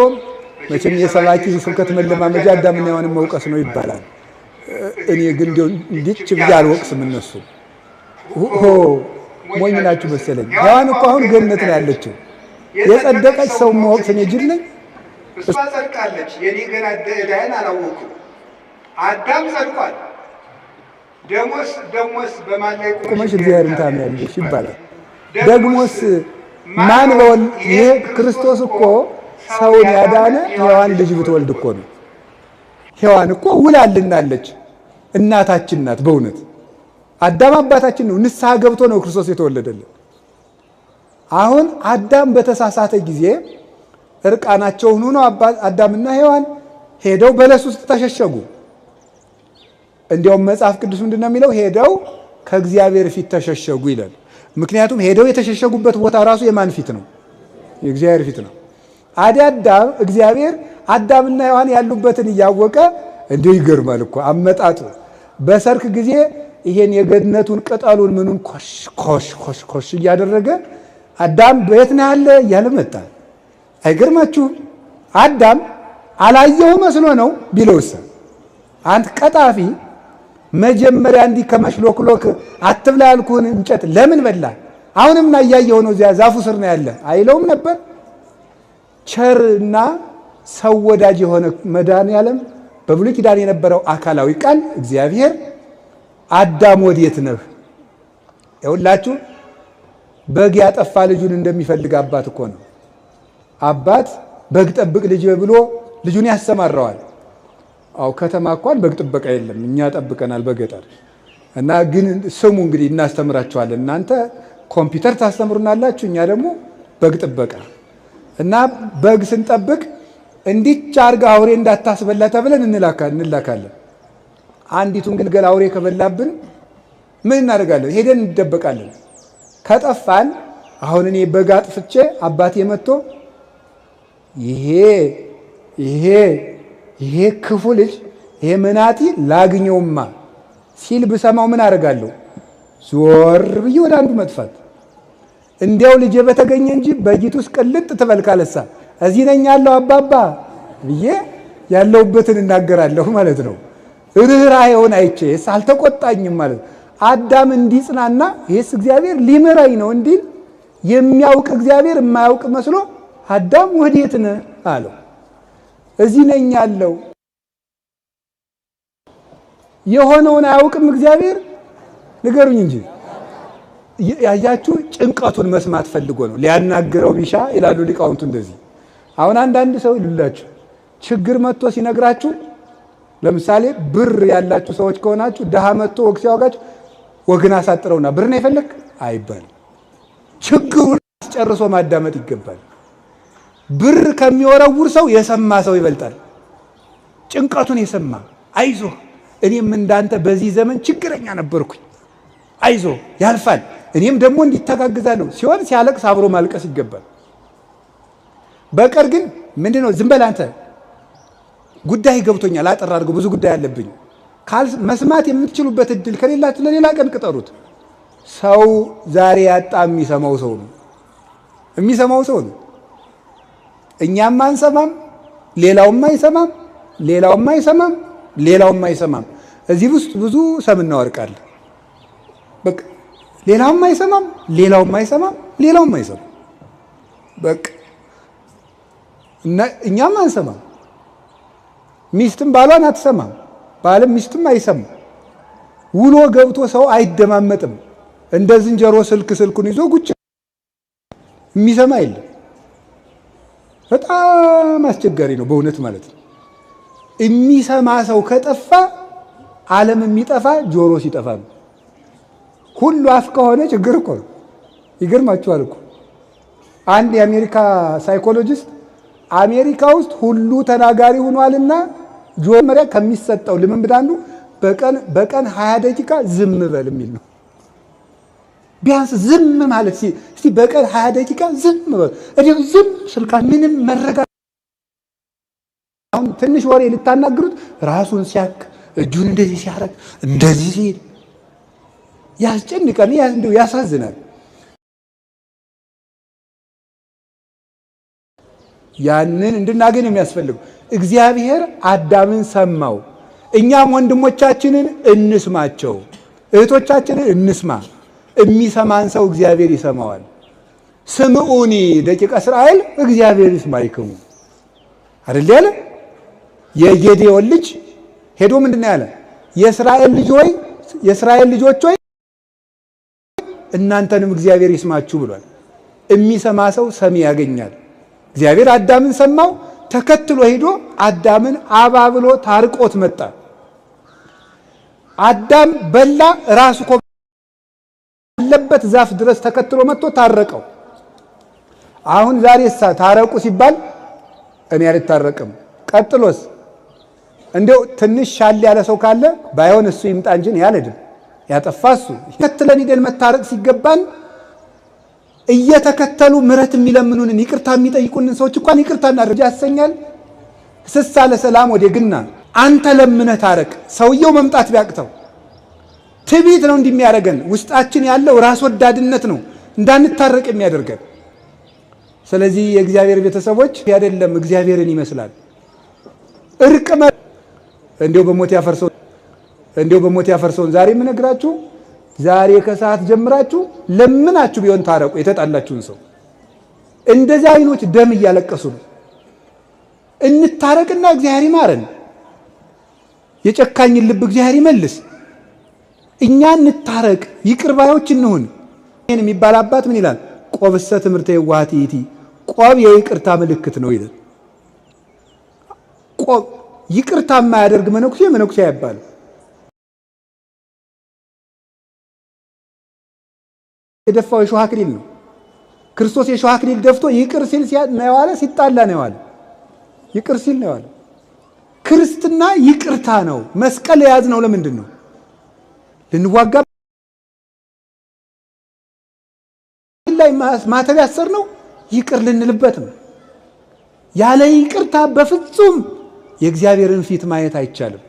መቼም የሰባኪ ስብከት መለማመጃ አዳምና ሔዋንን መውቀስ ነው ይባላል። እኔ ግን እንዲች ብዬ አልወቅስም። እነሱ ሞኝ ናችሁ መሰለኝ። ሔዋን እኮ አሁን ገነት ነው ያለችው። የጸደቀች ሰው መወቅስ እኔ ጅል ነኝ? እሷ ጸድቃለች። የኔ ገና ዕዳዬን አላወኩም። አዳም ጸድቋል። ደሞስ በማን ላይ ቁመሽ እግዚአብሔርን ታምያለሽ ይባላል። ደግሞስ ማን በወል ይሄ ክርስቶስ እኮ ሰውን ያዳነ ሔዋን ልጅ ብትወልድ እኮ ነው። ሔዋን እኮ ውላልናለች፣ እናታችን ናት። በእውነት አዳም አባታችን ነው። ንስሐ ገብቶ ነው ክርስቶስ የተወለደልን። አሁን አዳም በተሳሳተ ጊዜ እርቃናቸውን ሆነው አዳምና ሔዋን ሄደው በለስ ውስጥ ተሸሸጉ። እንዲያውም መጽሐፍ ቅዱስ ምንድን ነው የሚለው? ሄደው ከእግዚአብሔር ፊት ተሸሸጉ ይላል። ምክንያቱም ሄደው የተሸሸጉበት ቦታ ራሱ የማን ፊት ነው? የእግዚአብሔር ፊት ነው። አዳም እግዚአብሔር አዳምና ሔዋን ያሉበትን እያወቀ እንዲሁ ይገርማል እኮ አመጣጡ። በሰርክ ጊዜ ይሄን የገነቱን ቅጠሉን ምኑን ኮሽ ኮሽ ኮሽ ኮሽ እያደረገ አዳም በየት ነው ያለ እያለ መጣ። አይገርማችሁም? አዳም አላየው መስሎ ነው ቢለውስ አንተ ቀጣፊ መጀመሪያ እንዲህ ከመሽሎክሎክ አትብላ ያልኩህን እንጨት ለምን በላ? አሁንም ና እያየው ነው እዚያ ዛፉ ስር ነው ያለ አይለውም ነበር? ቸርና ሰው ወዳጅ የሆነ መድኃኔዓለም በብሉይ ኪዳን የነበረው አካላዊ ቃል እግዚአብሔር አዳም ወዴት ነህ? ይኸውላችሁ በግ ያጠፋ ልጁን እንደሚፈልግ አባት እኮ ነው። አባት በግ ጠብቅ ልጅ ብሎ ልጁን ያሰማራዋል። አው ከተማ እንኳን በግ ጥበቃ የለም፣ እኛ ጠብቀናል በገጠር እና ግን ስሙ እንግዲህ እናስተምራችኋለን። እናንተ ኮምፒውተር ታስተምሩናላችሁ፣ እኛ ደግሞ በግ ጥበቃ እና በግ ስንጠብቅ እንዲች አርጋ አውሬ እንዳታስበላ ተብለን እንላካለን። አንዲቱን ግልገል አውሬ ከበላብን ምን እናደርጋለን? ሄደን እንደበቃለን። ከጠፋን አሁን እኔ በግ አጥፍቼ አባቴ መጥቶ ይሄ ክፉ ልጅ ይሄ መናጢ ላግኘውማ ሲል ብሰማው ምን አደርጋለሁ? ዞር ብዬ ወደ አንዱ መጥፋት። እንዲያው ልጄ በተገኘ እንጂ በጊቱስ ቅልጥ ትበልካለሳ እዚህ ነኝ ያለው አባባ ብዬ ያለውበትን እናገራለሁ ማለት ነው። ርኅራኄውን አይቼ አልተቆጣኝም ማለት ነው። አዳም እንዲጽናና ይሄስ እግዚአብሔር ሊምረኝ ነው እንዲል የሚያውቅ እግዚአብሔር የማያውቅ መስሎ አዳም ወዴት ነህ አለው። እዚህ ነኝ ያለው። የሆነውን አያውቅም እግዚአብሔር? ንገሩኝ እንጂ። ያያችሁ ጭንቀቱን መስማት ፈልጎ ነው ሊያናግረው ቢሻ ይላሉ ሊቃውንቱ። እንደዚህ አሁን አንዳንድ ሰው ይሉላችሁ ችግር መጥቶ ሲነግራችሁ፣ ለምሳሌ ብር ያላችሁ ሰዎች ከሆናችሁ ድሃ መጥቶ ወግ ሲያወጋችሁ ወግን አሳጥረውና ብር ነው የፈለክ አይባልም። ችግሩን አስጨርሶ ማዳመጥ ይገባል። ብር ከሚወረውር ሰው የሰማ ሰው ይበልጣል። ጭንቀቱን የሰማ አይዞ እኔም እንዳንተ በዚህ ዘመን ችግረኛ ነበርኩኝ፣ አይዞ ያልፋል፣ እኔም ደግሞ እንዲተጋግዛለሁ ሲሆን ሲያለቅስ አብሮ ማልቀስ ይገባል። በቀር ግን ምንድነው ዝም በል አንተ ጉዳይ ገብቶኛል አጠር አድርገው ብዙ ጉዳይ አለብኝ መስማት የምትችሉበት እድል ከሌላችሁ ለሌላ ቀን ቅጠሩት። ሰው ዛሬ ያጣ የሚሰማው ሰው ነው። እኛም አንሰማም፣ ሌላውም አይሰማም። እዚህ ውስጥ ብዙ ሰምና ወርቅ አለ። በቃ ሌላውም አይሰማም። በቃ እና እኛም አንሰማም። ሚስትም ባሏን አትሰማም፣ ባልም ሚስትም አይሰማም። ውሎ ገብቶ ሰው አይደማመጥም። እንደ ዝንጀሮ ስልኩን ይዞ ጉጭ የሚሰማ የለም። በጣም አስቸጋሪ ነው በእውነት ማለት ነው። የሚሰማ ሰው ከጠፋ ዓለም የሚጠፋ ጆሮ ሲጠፋ ነው። ሁሉ አፍ ከሆነ ችግር እኮ ነው። ይገርማችኋል እኮ አንድ የአሜሪካ ሳይኮሎጂስት አሜሪካ ውስጥ ሁሉ ተናጋሪ ሆኗልና ጆመሪያ ከሚሰጠው ልምምድ አንዱ በቀን 20 ደቂቃ ዝም በል የሚል ነው። ቢያንስ ዝም ማለት እስቲ በቀን 20 ደቂቃ ዝም በል። እዲሁ ዝም ስልካ ምንም መረጋ አሁን ትንሽ ወሬ ልታናግሩት ራሱን ሲያክ እጁን እንደዚህ ሲያረግ እንደዚህ ሲል ያስጨንቃል፣ ያሳዝናል። ያንን እንድናገኝ የሚያስፈልገው እግዚአብሔር አዳምን ሰማው። እኛም ወንድሞቻችንን እንስማቸው፣ እህቶቻችንን እንስማ። የሚሰማን ሰው እግዚአብሔር ይሰማዋል። ስምዑኒ ደቂቀ እስራኤል እግዚአብሔር ይስማይክሙ አይደል ያለ? የጌዴዎን ልጅ ሄዶ ምንድነው ያለ? የእስራኤል ልጆች ሆይ እናንተንም እግዚአብሔር ይስማችሁ ብሏል። የሚሰማ ሰው ሰሚ ያገኛል። እግዚአብሔር አዳምን ሰማው። ተከትሎ ሄዶ አዳምን አባብሎ ታርቆት መጣ። አዳም በላ ራሱ ያለበት ዛፍ ድረስ ተከትሎ መጥቶ ታረቀው። አሁን ዛሬ ታረቁ ሲባል እኔ አልታረቅም። ቀጥሎስ እንደው ትንሽ ሻል ያለ ሰው ካለ ባይሆን እሱ ይምጣ እንጂ ያለድም ያጠፋ እሱ ተከትለን ሄደን መታረቅ ሲገባን እየተከተሉ ምሕረት የሚለምኑንን ይቅርታ የሚጠይቁንን ሰዎች እንኳን ይቅርታ እናድርግ ያሰኛል። ስሳ ለሰላም ወዴግና አንተ ለምነህ ታረቅ። ሰውየው መምጣት ቢያቅተው ትዕቢት ነው እንደሚያደርገን። ውስጣችን ያለው ራስ ወዳድነት ነው እንዳንታረቅ የሚያደርገን። ስለዚህ የእግዚአብሔር ቤተሰቦች አይደለም እግዚአብሔርን ይመስላል። እርቅ እንዲያው በሞት ያፈርሰውን ዛሬ የምነግራችሁ ዛሬ ከሰዓት ጀምራችሁ ለምናችሁ ቢሆን ታረቁ የተጣላችሁን ሰው። እንደዚህ አይኖች ደም እያለቀሱ ነው። እንታረቅና እግዚአብሔር ይማረን። የጨካኝን ልብ እግዚአብሔር ይመልስ። እኛ እንታረቅ፣ ይቅር ባዮች እንሁን። ይሄን የሚባል አባት ምን ይላል? ቆብሰ ትምህርተ የዋሃት ይእቲ፣ ቆብ የይቅርታ ምልክት ነው ይላል። ቆብ ይቅርታ የማያደርግ መነኩሴ አይባልም። የደፋው የሾህ አክሊል ነው። ክርስቶስ የሾህ አክሊል ደፍቶ ይቅር ሲል ነው የዋለ፣ ሲጣላ ነው የዋለ። ይቅር ሲል ነው የዋለ። ክርስትና ይቅርታ ነው። መስቀል የያዝነው ለምንድን ነው? ልንዋጋ ላይ ማተብ ያሰርነው ይቅር ልንልበት ነው። ያለ ይቅርታ በፍጹም የእግዚአብሔርን ፊት ማየት አይቻልም።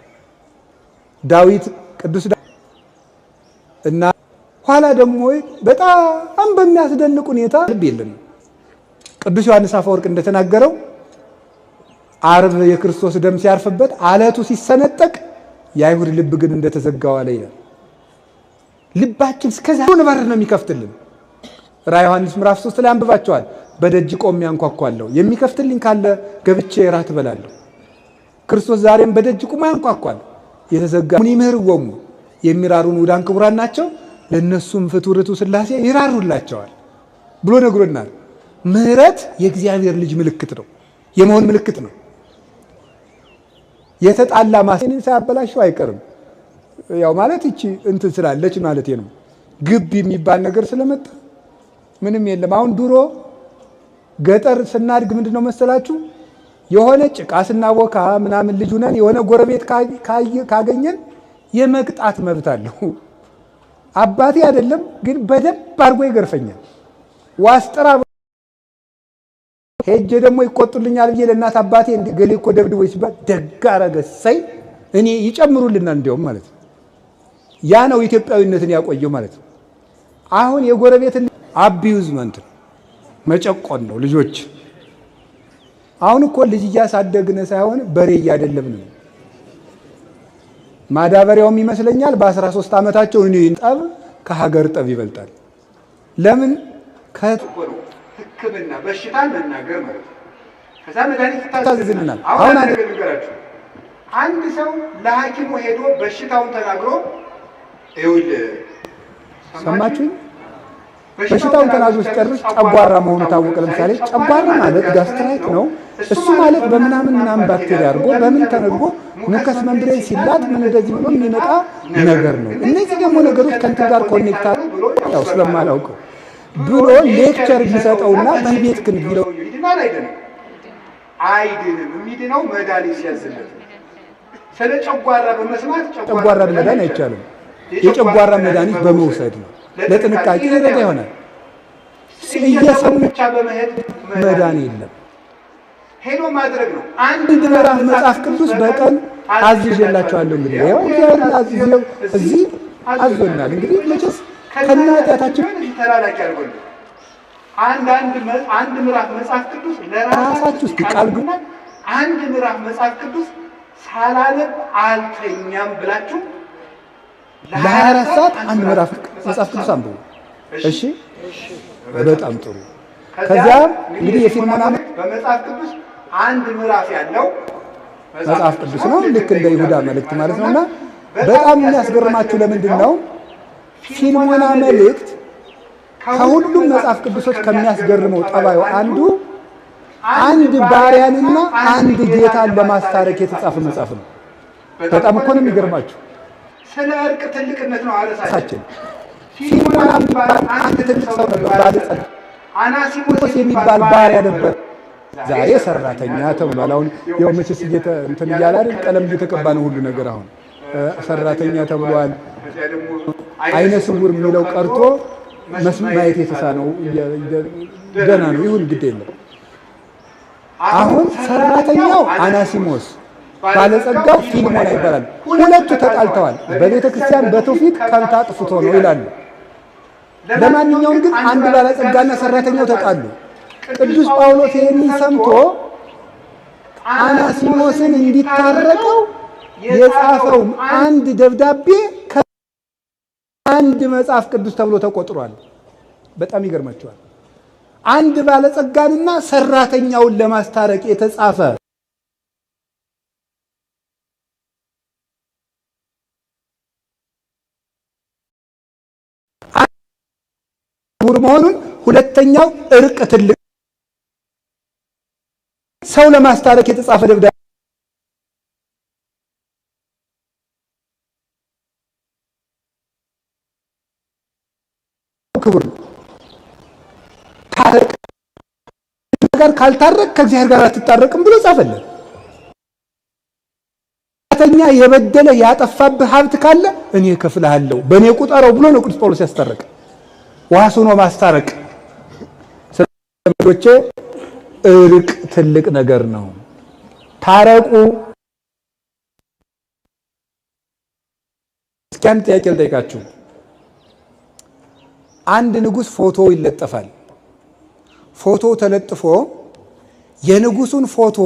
ዳዊት ቅዱስ እና ኋላ ደግሞ በጣም በሚያስደንቅ ሁኔታ ልብ የለንም። ቅዱስ ዮሐንስ አፈወርቅ እንደተናገረው ዓርብ የክርስቶስ ደም ሲያርፍበት አለቱ ሲሰነጠቅ የአይሁድ ልብ ግን እንደተዘጋው አለ ይላል። ልባችን እስከዛ በር ነው የሚከፍትልን። ራዕየ ዮሐንስ ምዕራፍ 3 ላይ አንብባቸዋል። በደጅ ቆሜ አንኳኳለሁ፣ የሚከፍትልኝ ካለ ገብቼ እራት እበላለሁ። ክርስቶስ ዛሬም በደጅ ቆሞ ያንኳኳል። የተዘጋ ይምህርዎሙ የሚራሩን ውዳን ክቡራን ናቸው፣ ለነሱም ፍቱርቱ ሥላሴ ይራሩላቸዋል ብሎ ነግሮናል። ምህረት የእግዚአብሔር ልጅ ምልክት ነው፣ የመሆን ምልክት ነው። የተጣላ ማሰኔን ሳያበላሽው አይቀርም። ያው ማለት እቺ እንትን ስላለች ማለት ነው። ግብ የሚባል ነገር ስለመጣ ምንም የለም። አሁን ድሮ ገጠር ስናድግ ምንድነው መሰላችሁ? የሆነ ጭቃ ስናቦካ ምናምን ልጅ ሆነን የሆነ ጎረቤት ካገኘን የመቅጣት መብት አለው። አባቴ አይደለም ግን በደንብ አድርጎ ይገርፈኛል። ዋስጥራ ሄጄ ደግሞ ይቆጡልኛል ብዬ ለእናት አባቴ ገሌ እኮ ደብድቦኝ ሲባል ደግ አደረገ ሳይ እኔ ይጨምሩልናል እንዲያውም ማለት ነው። ያ ነው ኢትዮጵያዊነትን ያቆየው ማለት ነው። አሁን የጎረቤትን አቢዩዝመንት መጨቆን ነው ልጆች። አሁን እኮ ልጅ እያሳደግን ሳይሆን በሬ እያደለብን ነው። ማዳበሪያውም ይመስለኛል በ13 ዓመታቸው እኔ ጠብ ከሀገር ጠብ ይበልጣል። ለምን ሕክምና በሽታን መናገር ማለት ነው። ከዛ መድኃኒት ታዘዝልናል። አሁን አንድ ሰው ለሐኪሙ ሄዶ በሽታውን ተናግሮ ይኸውልህ ሰማችሁኝ፣ በሽታውን ተናግሮ ሲጨርስ ጨጓራ መሆኑ ታወቀ። ለምሳሌ ጨጓራ ማለት ጋስትራይት ነው። እሱ ማለት በምናምን ባክቴሪያ አድርጎ በምን ተነግሮ ሙከስ መንብሬን ሲላጥ ምን እንደዚህ ብሎ የሚመጣ ነገር ነው። እነዚህ ደግሞ ነገሮች ከእንትን ጋር ኮኔክት ያው ስለማላውቀው ብሎ ሌክቸር ቢሰጠውና በቤት ግን ቢለው ይድናል አይድንም። የሚድነው መድኃኒት ሲያዝለት። ስለ ጨጓራ በመስማት ጨጓራ መዳን አይቻልም። የጨጓራ መድኃኒት በመውሰድ ነው። ለጥንቃቄ ይረዳ ይሆናል። እየሰሙ ብቻ በመሄድ መዳን የለም፣ ሄዶ ማድረግ ነው። አንድ ምዕራፍ መጽሐፍ ቅዱስ በቀን አዝዤላችኋለሁ። እንግዲህ ያው እግዚአብሔር አዝዤው እዚህ አዞናል። እንግዲህ መቼስ ከናታችን ተላላኪ አድርጎን አንድ ምዕራፍ መጽሐፍ ቅዱስ ለራሳችሁ ቃልጉና አንድ ምዕራፍ መጽሐፍ ቅዱስ ሳላነብ አልተኛም ብላችሁ ለ24 ሰዓት አንድ ምዕራፍ መጽሐፍ ቅዱስ አንብቡ። እሺ፣ በጣም ጥሩ። ከዚያም እንግዲህ የፊልሞና በመጽሐፍ ቅዱስ አንድ ምዕራፍ ያለው መጽሐፍ ቅዱስ ነው። ልክ እንደ ይሁዳ መልእክት ማለት ነውና በጣም የሚያስገርማችሁ ለምንድን ነው ፊልሞና መልእክት ከሁሉም መጽሐፍ ቅዱሶች ከሚያስገርመው ጠባዩ አንድ ባሪያንና አንድ ጌታን ለማስታረቅ የተጻፈ መጽሐፍ ነው። በጣም እኮ ነው የሚገርማችሁ። ስለ እርቅ ትልቅነት ነው አረሳችን። ፊልሞና የሚባል አንድ ትልቅ ሰው ነበር፣ ባለጸጋ አናሲሞስ የሚባል ባሪያ ነበር። ዛሬ ሰራተኛ ተብሏል። አሁን ያው መቼስ እንትን እያለ አይደል ቀለም እየተቀባ ነው ሁሉ ነገር። አሁን ሰራተኛ ተብሏል። አይነ ስውር የሚለው ቀርቶ ማየት የተሳነው ገና ነው። ይሁን ግድ የለም። አሁን ሰራተኛው አናሲሞስ ባለጸጋው ፊልሞና ይባላል። ሁለቱ ተጣልተዋል። በቤተ ክርስቲያን በትውፊት ከብት አጥፍቶ ነው ይላሉ። ለማንኛውም ግን አንድ ባለጸጋና ሰራተኛው ተጣሉ። ቅዱስ ጳውሎስ ይህንን ሰምቶ አናሲሞስን እንዲታረቀው የጻፈው አንድ ደብዳቤ ከአንድ መጽሐፍ ቅዱስ ተብሎ ተቆጥሯል። በጣም ይገርማቸዋል። አንድ ባለጸጋንና ሰራተኛውን ለማስታረቅ የተጻፈ መሆኑን፣ ሁለተኛው እርቅ ትልቅ ሰው ለማስታረቅ የተጻፈ ደብዳቤ ክብር ነው። ታረቅ ጋር ካልታረቅ ከእግዚአብሔር ጋር አትታረቅም ብሎ ጻፈልን። ሰራተኛ የበደለ ያጠፋብህ ሀብት ካለ እኔ እከፍልሃለሁ በእኔ ቁጠረው ብሎ ነው ቅዱስ ጳውሎስ ያስታረቀ። ዋሱ ነው ማስታረቅ። ስለዚህ እርቅ ትልቅ ነገር ነው። ታረቁ። እስኪ አንድ ጥያቄ ልጠይቃችሁ። አንድ ንጉሥ ፎቶ ይለጠፋል። ፎቶ ተለጥፎ የንጉሱን ፎቶ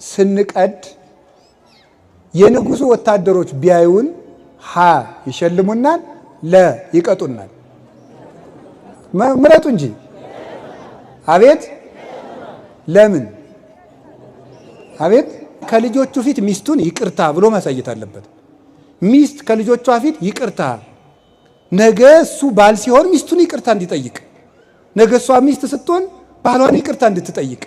ስንቀድ የንጉሱ ወታደሮች ቢያዩን ሀ ይሸልሙናል፣ ለ ይቀጡናል። ምረጡ እንጂ። አቤት ለምን? አቤት ከልጆቹ ፊት ሚስቱን ይቅርታ ብሎ ማሳየት አለበት። ሚስት ከልጆቿ ፊት ይቅርታ፣ ነገ እሱ ባል ሲሆን ሚስቱን ይቅርታ እንዲጠይቅ፣ ነገ እሷ ሚስት ስትሆን ባሏን ይቅርታ እንድትጠይቅ